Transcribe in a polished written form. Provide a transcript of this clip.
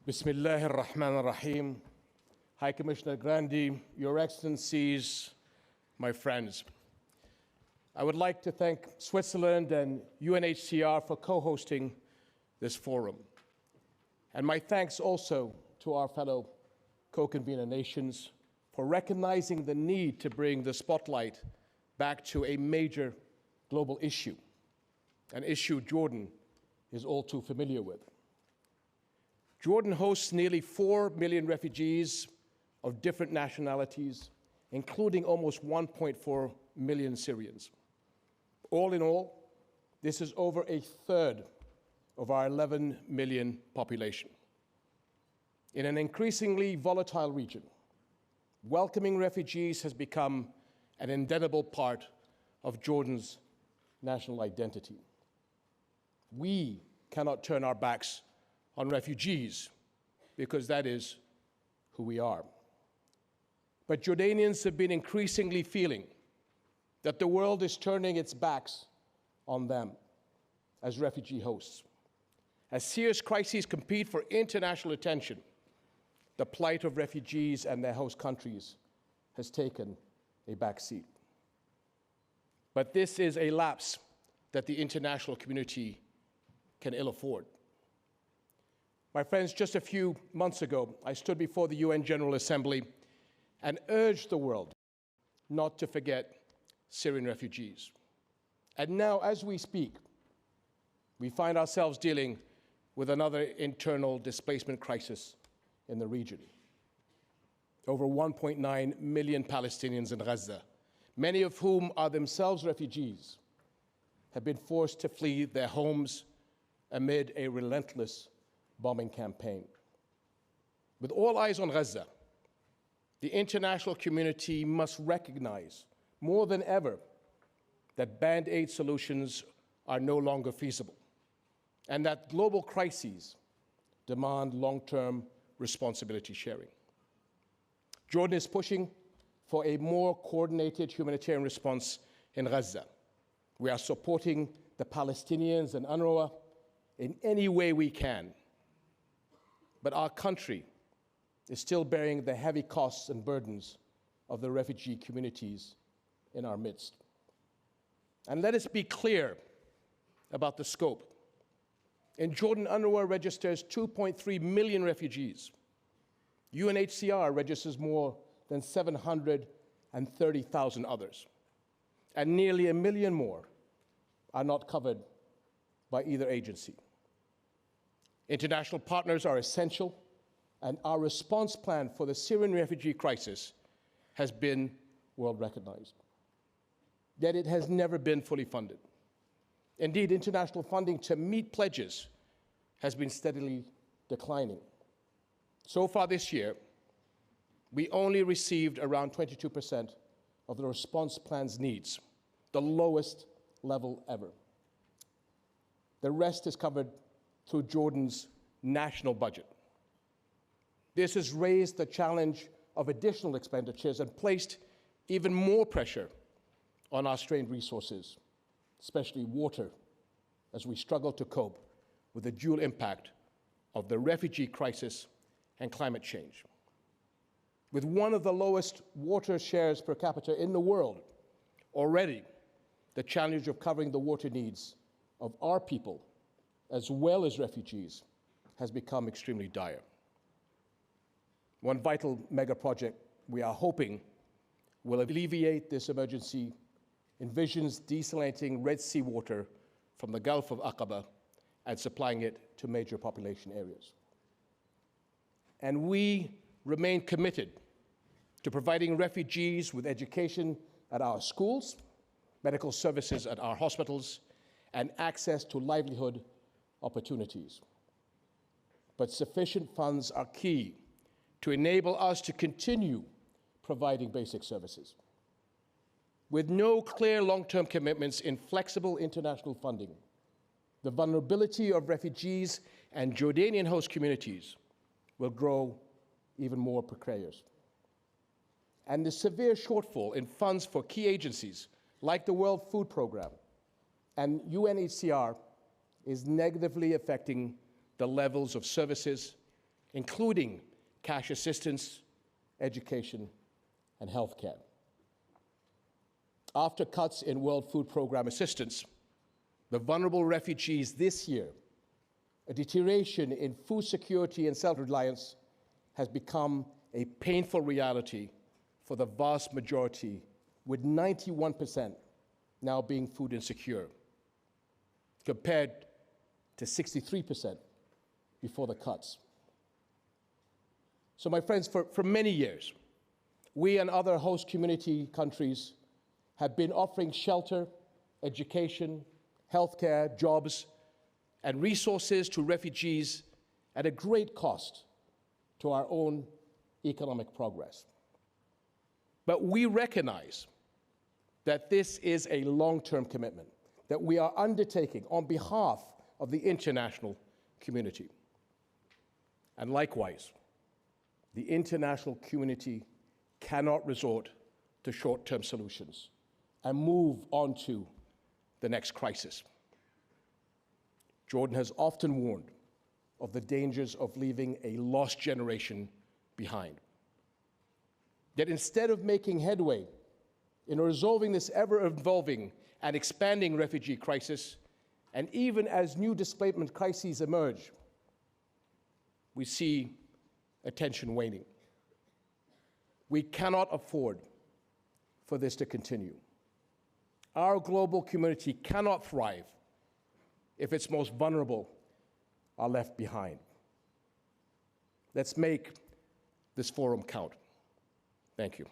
Bismillah ar-Rahman ar-Rahim. High Commissioner Grandi, Your Excellencies, my friends. I would like to thank Switzerland and UNHCR for co-hosting this forum. And my thanks also to our fellow co-convener nations for recognizing the need to bring the spotlight back to a major global issue, an issue Jordan is all too familiar with. Jordan hosts nearly 4 million refugees of different nationalities, including almost 1.4 million Syrians. All in all, this is over a third of our 11 million population. In an increasingly volatile region, welcoming refugees has become an indelible part of Jordan's national identity. We cannot turn our backs on refugees, because that is who we are. But Jordanians have been increasingly feeling that the world is turning its backs on them as refugee hosts. As serious crises compete for international attention, the plight of refugees and their host countries has taken a back seat. But this is a lapse that the international community can ill afford. My friends, just a few months ago, I stood before the UN General Assembly and urged the world not to forget Syrian refugees. And now, as we speak, we find ourselves dealing with another internal displacement crisis in the region. Over 1.9 million Palestinians in Gaza, many of whom are themselves refugees, have been forced to flee their homes amid a relentless bombing campaign. With all eyes on Gaza, the international community must recognize more than ever that Band-Aid solutions are no longer feasible and that global crises demand long-term responsibility sharing. Jordan is pushing for a more coordinated humanitarian response in Gaza. We are supporting the Palestinians and UNRWA in any way we can. But our country is still bearing the heavy costs and burdens of the refugee communities in our midst. And let us be clear about the scope. In Jordan, UNRWA registers 2.3 million refugees. UNHCR registers more than 730,000 others. And nearly 1 million more are not covered by either agency. International partners are essential, and our response plan for the Syrian refugee crisis has been world recognized. Yet it has never been fully funded. Indeed, international funding to meet pledges has been steadily declining. So far this year, we only received around 22% of the response plan's needs, the lowest level ever. The rest is covered through Jordan's national budget. This has raised the challenge of additional expenditures and placed even more pressure on our strained resources, especially water, as we struggle to cope with the dual impact of the refugee crisis and climate change. With one of the lowest water shares per capita in the world, already the challenge of covering the water needs of our people as well as refugees has become extremely dire. One vital mega project we are hoping will alleviate this emergency envisions desalinating Red Sea water from the Gulf of Aqaba and supplying it to major population areas. And we remain committed to providing refugees with education at our schools, medical services at our hospitals, and access to livelihood opportunities. But sufficient funds are key to enable us to continue providing basic services. With no clear long-term commitments in flexible international funding, the vulnerability of refugees and Jordanian host communities will grow even more precarious. And the severe shortfall in funds for key agencies like the World Food Programme and UNHCR is negatively affecting the levels of services including cash assistance, education, and healthcare. After cuts in World Food Programme assistance, the vulnerable refugees this year, a deterioration in food security and self-reliance has become a painful reality for the vast majority, with 91% now being food insecure, compared to 63% before the cuts. So my friends, for many years, we and other host community countries have been offering shelter, education, healthcare, jobs, and resources to refugees at a great cost to our own economic progress. But we recognize that this is a long-term commitment that we are undertaking on behalf of the international community. And likewise, the international community cannot resort to short-term solutions and move on to the next crisis. Jordan has often warned of the dangers of leaving a lost generation behind. Yet instead of making headway in resolving this ever-evolving and expanding refugee crisis, and even as new displacement crises emerge, we see attention waning. We cannot afford for this to continue. Our global community cannot thrive if its most vulnerable are left behind. Let's make this forum count. Thank you.